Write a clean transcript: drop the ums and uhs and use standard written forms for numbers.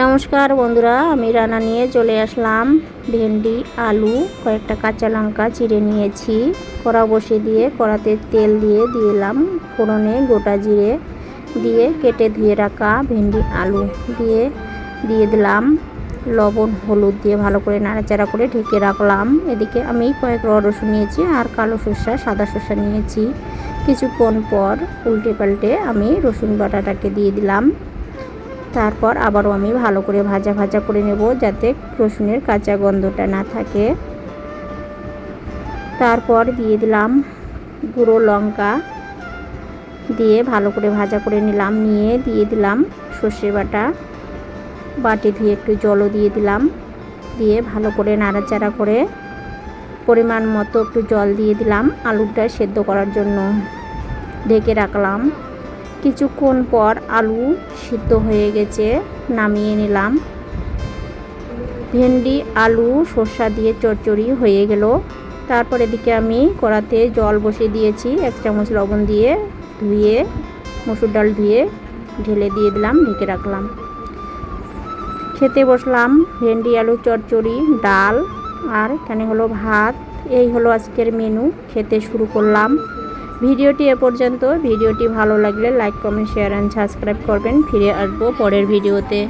নমস্কার বন্ধুরা, আমি রান্না নিয়ে চলে আসলাম। ভেন্ডি, আলু, কয়েকটা কাঁচা লঙ্কা চিড়ে নিয়েছি। কড়া বসিয়ে দিয়ে কড়াতে তেল দিয়ে দিলাম ফোড়নে গোটা জিরে দিয়ে কেটে ধুয়ে রাখা ভেন্ডি আলু দিয়ে দিলাম লবণ হলুদ দিয়ে ভালো করে নাড়াচাড়া করে ঢেকে রাখলাম। এদিকে আমি কয়েক রসুন নিয়েছি আর কালো সর্ষা সাদা সর্ষা নিয়েছি। কিছুক্ষণ পর উল্টে পাল্টে আমি রসুন বাটাটাকে দিয়ে দিলাম। তারপর আবারও আমি ভালো করে ভাজা করে নেব যাতে রসুনের কাঁচা গন্ধটা না থাকে। তারপর দিয়ে দিলাম গুঁড়ো লঙ্কা দিয়ে ভালো করে ভাজা করে নিলাম। নিয়ে দিয়ে দিলাম সর্ষে বাটি ধুয়ে একটু জলও দিয়ে দিলাম। দিয়ে ভালো করে নাড়াচাড়া করে পরিমাণ মতো একটু জল দিয়ে দিলাম আলুটা সেদ্ধ করার জন্য। ঢেকে রাখলাম। কিছুক্ষণ পর আলু সিদ্ধ হয়ে গেছে, নামিয়ে নিলাম। ভেন্ডি আলু সর্ষা দিয়ে চচ্চড়ি হয়ে গেল। তারপর এদিকে আমি কড়াতে জল বসিয়ে দিয়েছি। 1 চামচ লবণ দিয়ে ধুয়ে মসুর ডাল ধুয়ে ঢেলে দিয়ে দিলাম, ঢেকে রাখলাম। খেতে বসলাম। ভেন্ডি আলু চচ্চড়ি, ডাল আর এখানে হলো ভাত। এই হলো আজকের মেনু। খেতে শুরু করলাম। ভিডিওটি এ পর্যন্ত। ভিডিওটি ভালো লাগলে like, comment, share and subscribe করবেন। ফিরে আসবো পরের ভিডিওতে।